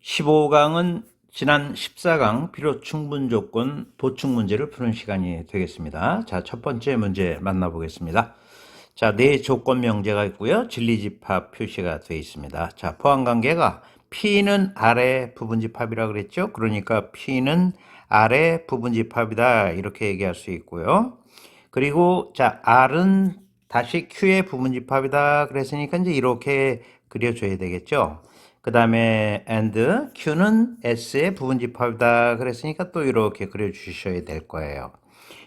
15강은 지난 14강 필요 충분 조건 보충 문제를 푸는 시간이 되겠습니다. 자, 첫 번째 문제 만나보겠습니다. 자, 네 조건 명제가 있고요. 진리집합 표시가 되어 있습니다. 자, 포함관계가 P는 R의 부분집합이라고 그랬죠. 그러니까 P는 R의 부분집합이다 이렇게 얘기할 수 있고요. 그리고 자, R은 다시 Q의 부분집합이다 그랬으니까 이제 이렇게 그려줘야 되겠죠. 그 다음에 and Q는 S의 부분집합이다 그랬으니까 또 이렇게 그려주셔야 될 거예요.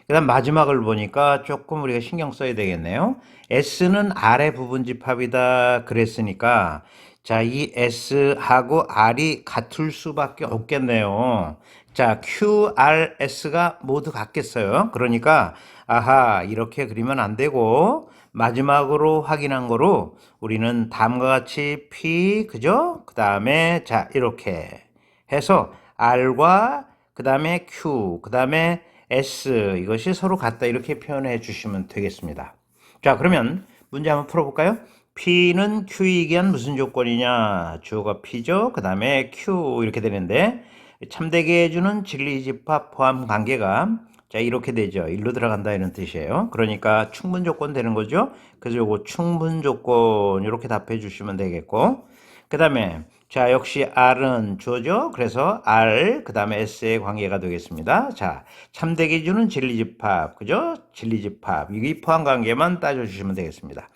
그 다음 마지막을 보니까 조금 우리가 신경 써야 되겠네요. S는 R의 부분집합이다 그랬으니까 자, 이 S하고 R이 같을 수밖에 없겠네요. 자, Q, R, S가 모두 같겠어요. 그러니까 아하 이렇게 그리면 안 되고 마지막으로 확인한 거로 우리는 다음과 같이 P 그죠? 그 다음에 자 이렇게 해서 R과 그 다음에 Q 그 다음에 S 이것이 서로 같다 이렇게 표현해 주시면 되겠습니다. 자 그러면 문제 한번 풀어볼까요? P는 Q이기 위한 무슨 조건이냐? 주어가 P죠. 그 다음에 Q 이렇게 되는데 참되게 해주는 진리집합 포함 관계가 자 이렇게 되죠. 일로 들어간다 이런 뜻이에요. 그러니까 충분 조건 되는 거죠. 그래서 요거 충분 조건 이렇게 답해 주시면 되겠고 그 다음에 자 역시 R은 주어죠. 그래서 R 그 다음에 S의 관계가 되겠습니다. 자 참되게 주는 진리집합 그죠? 진리집합 이 포함 관계만 따져주시면 되겠습니다.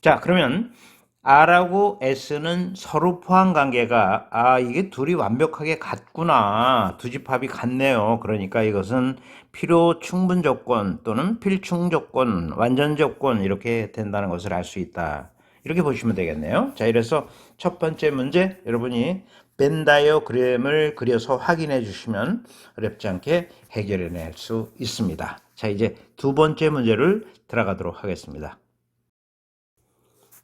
자 그러면 R하고 S는 서로 포함 관계가 이게 둘이 완벽하게 같구나 두 집합이 같네요. 그러니까 이것은 필요 충분 조건 또는 필충 조건 완전 조건 이렇게 된다는 것을 알 수 있다 이렇게 보시면 되겠네요. 자 이래서 첫 번째 문제 여러분이 벤 다이어그램을 그려서 확인해 주시면 어렵지 않게 해결해 낼 수 있습니다. 자 이제 두 번째 문제를 들어가도록 하겠습니다.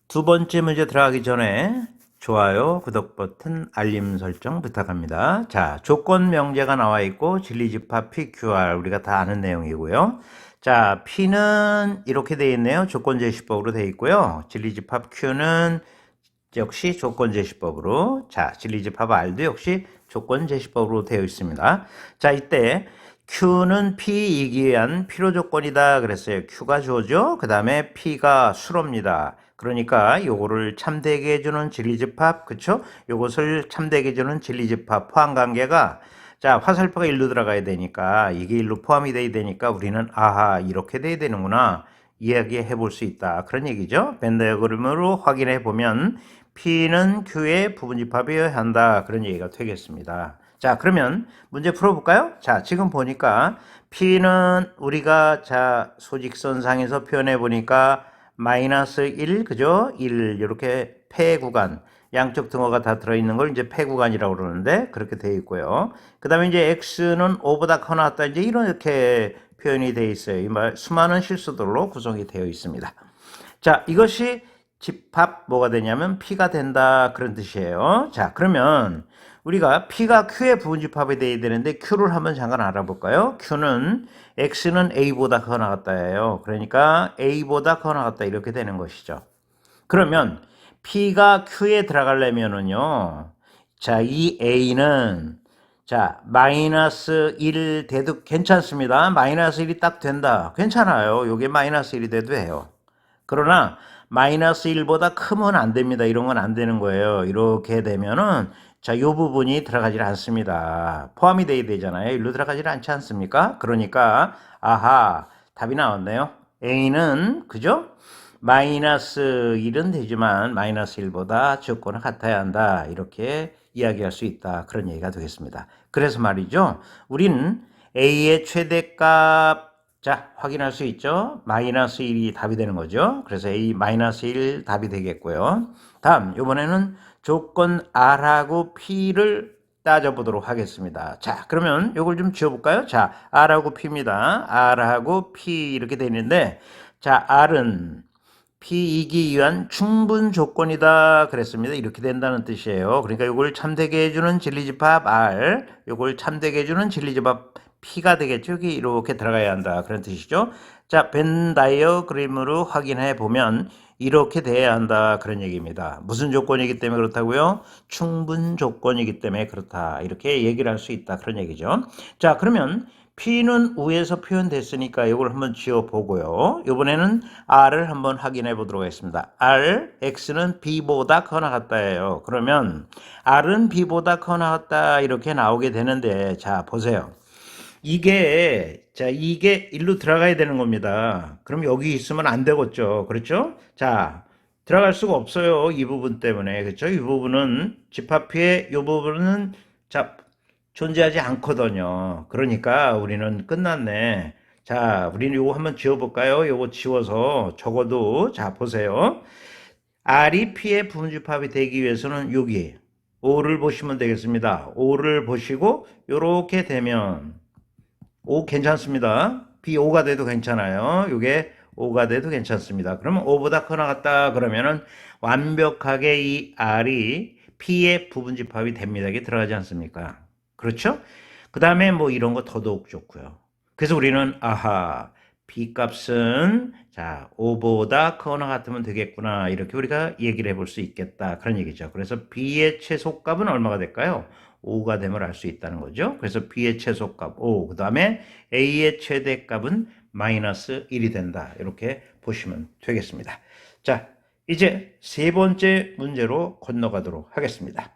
두 번째 문제 들어가기 전에 좋아요, 구독 버튼, 알림 설정 부탁합니다. 자, 조건 명제가 나와 있고 진리집합 PQR 우리가 다 아는 내용이고요. 자, P는 이렇게 되어 있네요. 조건제시법으로 되어 있고요. 진리집합 Q는 역시 조건제시법으로 자, 진리집합 R도 역시 조건제시법으로 되어 있습니다. 자, 이때 Q는 P이기 위한 필요조건이다 그랬어요. Q가 주어죠. 그 다음에 P가 수로입니다. 그러니까 요거를 참되게 해주는 진리집합 그쵸? 요것을 참되게 해주는 진리집합 포함관계가 자 화살표가 일로 들어가야 되니까 이게 일로 포함이 돼야 되니까 우리는 아하 이렇게 돼야 되는구나 이야기해 볼 수 있다 그런 얘기죠. 벤 다이어그램으로 확인해 보면 P는 Q의 부분집합이어야 한다 그런 얘기가 되겠습니다. 자 그러면 문제 풀어볼까요? 자 지금 보니까 P는 우리가 자 소직선상에서 표현해 보니까 마이너스 1 그죠? 1 이렇게 폐 구간 양쪽 등호가 다 들어있는 걸 이제 폐 구간이라고 그러는데 그렇게 되어 있고요. 그 다음에 이제 X는 5보다 커나왔다 이제 이렇게 표현이 되어 있어요. 이 말 수많은 실수들로 구성이 되어 있습니다. 자 이것이 집합 뭐가 되냐면 P가 된다 그런 뜻이에요. 자 그러면 우리가 P가 Q의 부분집합이 돼야 되는데 Q를 한번 잠깐 알아볼까요? Q는 X는 A보다 커 나갔다예요. 그러니까 A보다 커 나갔다 이렇게 되는 것이죠. 그러면 P가 Q에 들어가려면은요. 자, 이 A는 자, 마이너스 1 돼도 괜찮습니다. 마이너스 1이 딱 된다. 괜찮아요. 요게 마이너스 1이 돼도 해요. 그러나 마이너스 1보다 크면 안 됩니다. 이런 건 안 되는 거예요. 이렇게 되면은 자, 요 부분이 들어가질 않습니다. 포함이 돼야 되잖아요. 일로 들어가질 않지 않습니까? 그러니까 아하 답이 나왔네요. A는 그죠? 마이너스 1은 되지만 마이너스 1보다 조건은 같아야 한다. 이렇게 이야기할 수 있다. 그런 얘기가 되겠습니다. 그래서 말이죠. 우리는 A의 최대값 자 확인할 수 있죠. 마이너스 1이 답이 되는 거죠. 그래서 A 마이너스 1 답이 되겠고요. 다음 이번에는 조건 R하고 P를 따져보도록 하겠습니다. 자 그러면 이걸 좀 지워볼까요? 자 R하고 P입니다. R하고 P 이렇게 되어 있는데 자 R은 P이기 위한 충분 조건이다 그랬습니다. 이렇게 된다는 뜻이에요. 그러니까 이걸 참되게 해주는 진리집합 R, 이걸 참되게 해주는 진리집합 P가 되겠죠. 여기 이렇게 들어가야 한다 그런 뜻이죠. 자, 벤 다이어그램으로 확인해 보면 이렇게 돼야 한다 그런 얘기입니다. 무슨 조건이기 때문에 그렇다고요? 충분 조건이기 때문에 그렇다. 이렇게 얘기를 할 수 있다 그런 얘기죠. 자, 그러면 P는 위에서 표현됐으니까 이걸 한번 지워보고요. 이번에는 R을 한번 확인해 보도록 하겠습니다. R, X는 B보다 커나 같다예요. 그러면 R은 B보다 커나 같다 이렇게 나오게 되는데, 자, 보세요. 이게 일로 들어가야 되는 겁니다. 그럼 여기 있으면 안 되겠죠. 그렇죠? 자, 들어갈 수가 없어요. 이 부분 때문에. 그렇죠? 이 부분은 집합피의 이 부분은 자, 존재하지 않거든요. 그러니까 우리는 끝났네. 자, 우리는 요거 한번 지워볼까요? 요거 지워서 적어도, 자, 보세요. R이 P의 부분집합이 되기 위해서는 여기 O를 보시면 되겠습니다. O를 보시고 요렇게 되면 O 괜찮습니다. B 5가 돼도 괜찮아요. 이게 5가 돼도 괜찮습니다. 그러면 5보다 커 나갔다 그러면은 완벽하게 이 R이 P의 부분집합이 됩니다. 이게 들어가지 않습니까? 그렇죠? 그 다음에 뭐 이런 거 더더욱 좋고요. 그래서 우리는 아하 B 값은 자 5보다 커나 같으면 되겠구나 이렇게 우리가 얘기를 해볼 수 있겠다 그런 얘기죠. 그래서 B의 최소값은 얼마가 될까요? 5가 됨을 알 수 있다는 거죠. 그래서 B의 최소값 5, 그 다음에 A의 최대값은 마이너스 1이 된다. 이렇게 보시면 되겠습니다. 자, 이제 세 번째 문제로 건너가도록 하겠습니다.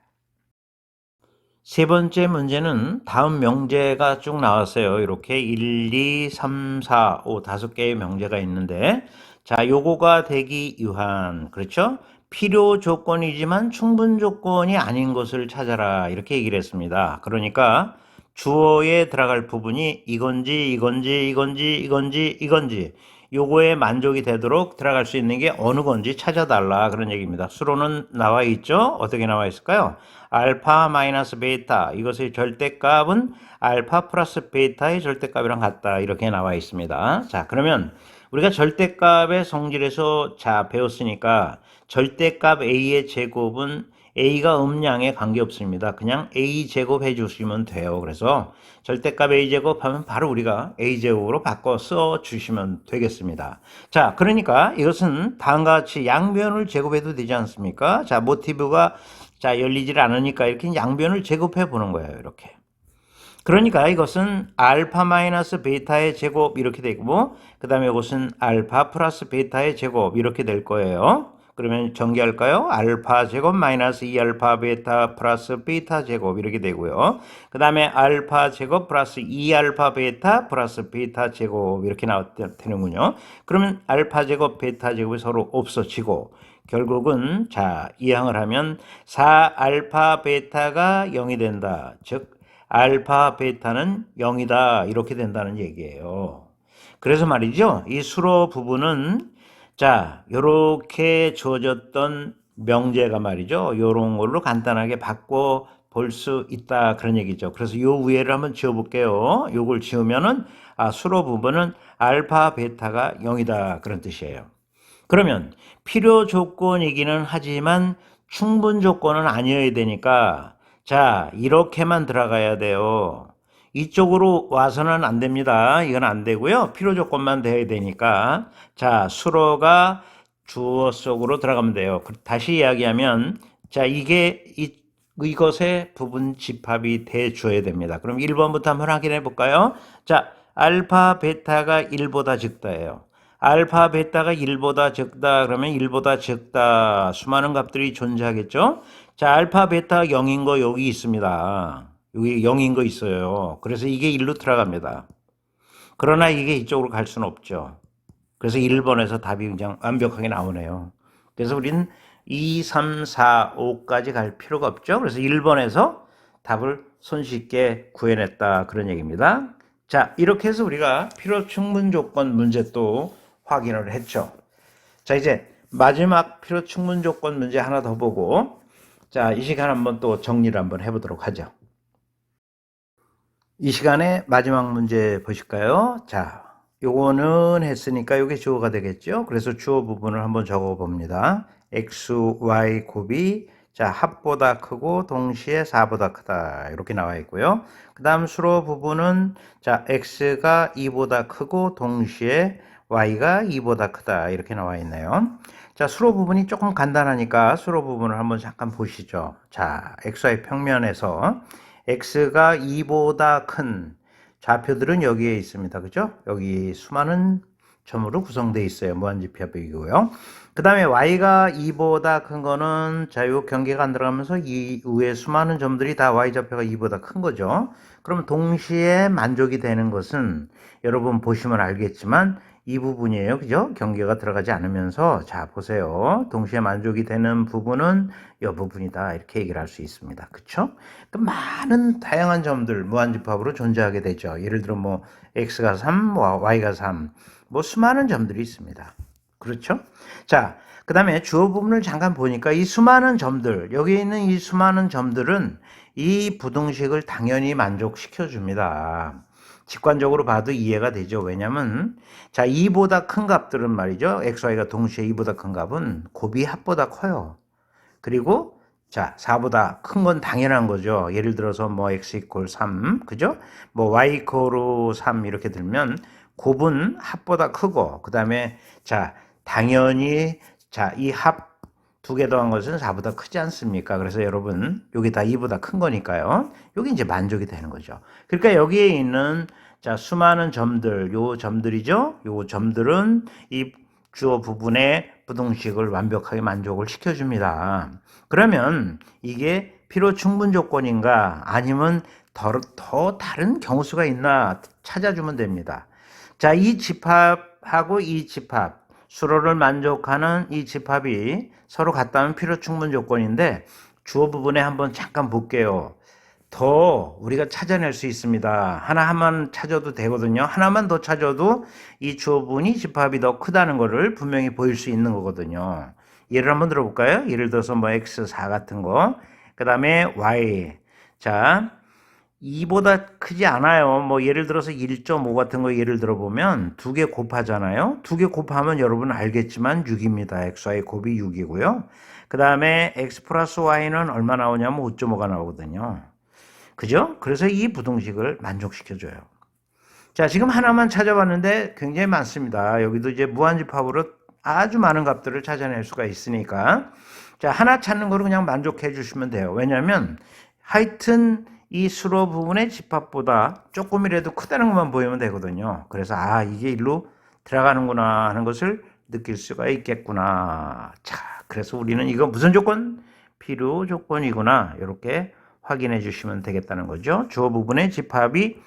세 번째 문제는 다음 명제가 쭉 나왔어요. 이렇게 1, 2, 3, 4, 5, 5개의 명제가 있는데, 자, 요거가 되기 위한, 그렇죠? 필요 조건이지만 충분 조건이 아닌 것을 찾아라. 이렇게 얘기를 했습니다. 그러니까 주어에 들어갈 부분이 이건지, 이건지, 이건지, 이건지, 이건지, 요거에 만족이 되도록 들어갈 수 있는 게 어느 건지 찾아달라. 그런 얘기입니다. 수로는 나와 있죠? 어떻게 나와 있을까요? 알파 마이너스 베타, 이것의 절대값은 알파 플러스 베타의 절대값이랑 같다. 이렇게 나와 있습니다. 자, 그러면 우리가 절대값의 성질에서 자 배웠으니까 절대값 A의 제곱은 A가 음량에 관계없습니다. 그냥 A제곱 해주시면 돼요. 그래서 절대값 A제곱 하면 바로 우리가 A제곱으로 바꿔 써주시면 되겠습니다. 자, 그러니까 이것은 다음과 같이 양변을 제곱해도 되지 않습니까? 자, 모티브가 자, 열리질 않으니까 이렇게 양변을 제곱해 보는 거예요. 이렇게. 그러니까 이것은 알파 마이너스 베타의 제곱 이렇게 되고, 그 다음에 이것은 알파 플러스 베타의 제곱 이렇게 될 거예요. 그러면 전개할까요? 알파 제곱 마이너스 2알파 베타 플러스 베타 제곱 이렇게 되고요. 그 다음에 알파 제곱 플러스 2알파 베타 플러스 베타 제곱 이렇게 되는군요. 그러면 알파 제곱 베타 제곱이 서로 없어지고, 결국은 자 이항을 하면 4알파 베타가 0이 된다. 즉 알파 베타는 0이다 이렇게 된다는 얘기예요. 그래서 말이죠. 이 수로 부분은 자 이렇게 주어졌던 명제가 말이죠. 이런 걸로 간단하게 바꿔 볼 수 있다 그런 얘기죠. 그래서 요 위에를 한번 지워 볼게요. 요걸 지우면은 수로 부분은 알파 베타가 0이다 그런 뜻이에요. 그러면 필요 조건이기는 하지만 충분 조건은 아니어야 되니까 자 이렇게만 들어가야 돼요. 이쪽으로 와서는 안 됩니다. 이건 안 되고요. 필요 조건만 돼야 되니까 자 수로가 주어 속으로 들어가면 돼요. 다시 이야기하면 자 이게 이것의 부분 집합이 돼 줘야 됩니다. 그럼 1번부터 한번 확인해 볼까요? 자 알파 베타가 1보다 적다예요. 알파 베타가 1보다 적다 그러면 1보다 적다 수많은 값들이 존재하겠죠. 자 알파 베타 0인 거 여기 있습니다. 여기 0인 거 있어요. 그래서 이게 1로 들어갑니다. 그러나 이게 이쪽으로 갈 수는 없죠. 그래서 1번에서 답이 그냥 완벽하게 나오네요. 그래서 우리는 2, 3, 4, 5까지 갈 필요가 없죠. 그래서 1번에서 답을 손쉽게 구해냈다 그런 얘기입니다. 자 이렇게 해서 우리가 필요 충분 조건 문제 또 확인을 했죠. 자 이제 마지막 필요 충분 조건 문제 하나 더 보고 자 이 시간 한번 또 정리를 한번 해보도록 하죠. 이 시간에 마지막 문제 보실까요? 자 요거는 했으니까 요게 주어가 되겠죠. 그래서 주어 부분을 한번 적어 봅니다. x, y 곱이 자 합보다 크고 동시에 4보다 크다 이렇게 나와 있고요. 그 다음 수로 부분은 자 x가 2보다 크고 동시에 y가 2보다 크다 이렇게 나와 있네요. 자, 수로 부분이 조금 간단하니까 수로 부분을 한번 잠깐 보시죠. 자, XY 평면에서 X가 2보다 큰 좌표들은 여기에 있습니다. 그죠? 여기 수많은 점으로 구성되어 있어요. 무한지파비이고요. 그 다음에 Y가 2보다 큰 거는 자, 요 경계가 안 들어가면서 이 위에 수많은 점들이 다 Y좌표가 2보다 큰 거죠. 그러면 동시에 만족이 되는 것은 여러분 보시면 알겠지만 이 부분이에요. 그죠? 경계가 들어가지 않으면서 자, 보세요. 동시에 만족이 되는 부분은 이 부분이다. 이렇게 얘기를 할 수 있습니다. 그쵸? 그 많은 다양한 점들 무한집합으로 존재하게 되죠. 예를 들어 뭐 x가 3, y가 3, 뭐 수많은 점들이 있습니다. 그렇죠? 자, 그 다음에 주어 부분을 잠깐 보니까 이 수많은 점들, 여기 있는 이 수많은 점들은 이 부등식을 당연히 만족시켜 줍니다. 직관적으로 봐도 이해가 되죠. 왜냐면 자, 2보다 큰 값들은 말이죠. xy가 동시에 2보다 큰 값은 곱이 합보다 커요. 그리고 자, 4보다 큰 건 당연한 거죠. 예를 들어서 뭐 x 이퀄 3, 그죠? 뭐 y 이퀄 3 이렇게 들면 곱은 합보다 크고, 그 다음에 자, 당연히 자, 이 합 두 개 더한 것은 4보다 크지 않습니까? 그래서 여러분, 여기 다 2보다 큰 거니까요. 여기 이제 만족이 되는 거죠. 그러니까 여기에 있는 자, 수많은 점들, 요 점들이죠? 요 점들은 이 주어 부분의 부등식을 완벽하게 만족을 시켜줍니다. 그러면 이게 필요 충분 조건인가? 아니면 더 다른 경우수가 있나 찾아주면 됩니다. 자, 이 집합하고 이 집합, 수로를 만족하는 이 집합이 서로 같다면 필요 충분 조건인데 주어 부분에 한번 잠깐 볼게요. 더 우리가 찾아낼 수 있습니다. 하나만 찾아도 되거든요. 하나만 더 찾아도 이 주어 부분이 집합이 더 크다는 것을 분명히 보일 수 있는 거거든요. 예를 한번 들어볼까요? 예를 들어서 뭐 x4 같은 거, 그 다음에 y. 자, 2보다 크지 않아요. 뭐 예를 들어서 1.5 같은 거 예를 들어보면 두 개 곱하잖아요. 두 개 곱하면 여러분 알겠지만 6입니다. xy 곱이 6이고요. 그 다음에 x 플러스 y는 얼마 나오냐면 5.5가 나오거든요. 그죠? 그래서 이 부등식을 만족시켜줘요. 자, 지금 하나만 찾아봤는데 굉장히 많습니다. 여기도 이제 무한집합으로 아주 많은 값들을 찾아낼 수가 있으니까. 자, 하나 찾는 거로 그냥 만족해 주시면 돼요. 왜냐면 하여튼 이 수로 부분의 집합보다 조금이라도 크다는 것만 보이면 되거든요. 그래서 아, 이게 일로 들어가는구나 하는 것을 느낄 수가 있겠구나. 자, 그래서 우리는 이거 무슨 조건? 필요 조건이구나. 이렇게 확인해 주시면 되겠다는 거죠. 주어 부분의 집합이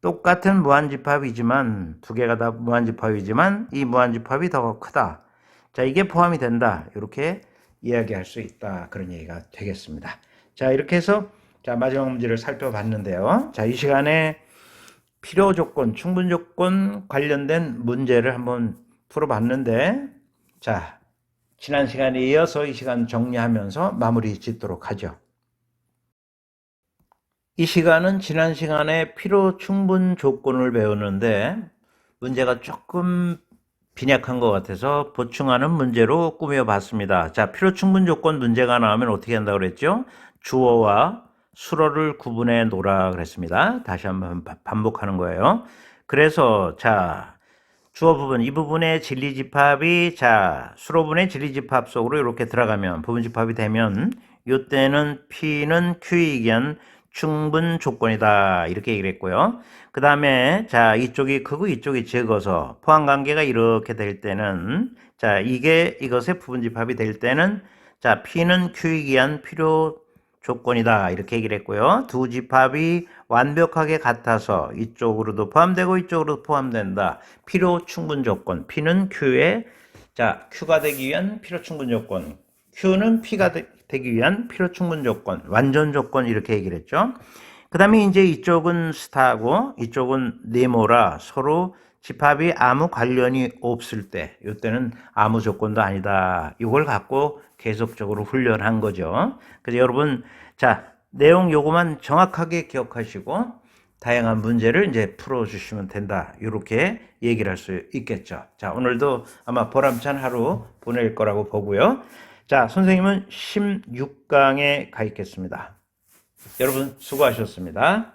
똑같은 무한집합이지만 두 개가 다 무한집합이지만 이 무한집합이 더 크다. 자, 이게 포함이 된다. 이렇게 이야기할 수 있다. 그런 얘기가 되겠습니다. 자, 이렇게 해서 자, 마지막 문제를 살펴봤는데요. 자, 이 시간에 필요 조건, 충분 조건 관련된 문제를 한번 풀어봤는데 자, 지난 시간에 이어서 이 시간 정리하면서 마무리 짓도록 하죠. 이 시간은 지난 시간에 필요 충분 조건을 배웠는데 문제가 조금 빈약한 것 같아서 보충하는 문제로 꾸며봤습니다. 자, 필요 충분 조건 문제가 나오면 어떻게 한다고 그랬죠? 주어와 수로를 구분해 놓으라 그랬습니다. 다시 한번 반복하는 거예요. 그래서 자, 주어 부분, 이 부분의 진리집합이 자, 수로분의 진리집합 속으로 이렇게 들어가면 부분집합이 되면 이때는 P는 Q에 의한 충분 조건이다. 이렇게 얘기를 했고요. 그 다음에 자, 이쪽이 크고 이쪽이 적어서 포함관계가 이렇게 될 때는 자, 이게 이것의 부분집합이 될 때는 자, P는 Q에 의한 필요 조건이다. 이렇게 얘기를 했고요. 두 집합이 완벽하게 같아서 이쪽으로도 포함되고 이쪽으로도 포함된다. 필요 충분 조건. P는 Q에 자, Q가 되기 위한 필요 충분 조건. Q는 P가 되기 위한 필요 충분 조건. 완전 조건 이렇게 얘기를 했죠. 그 다음에 이제 이쪽은 스타고 이쪽은 네모라 서로 집합이 아무 관련이 없을 때 이때는 아무 조건도 아니다. 이걸 갖고 계속적으로 훈련한 거죠. 그래서 여러분 자, 내용 요거만 정확하게 기억하시고 다양한 문제를 이제 풀어주시면 된다. 이렇게 얘기를 할 수 있겠죠. 자, 오늘도 아마 보람찬 하루 보낼 거라고 보고요. 자, 선생님은 16강에 가 있겠습니다. 여러분 수고하셨습니다.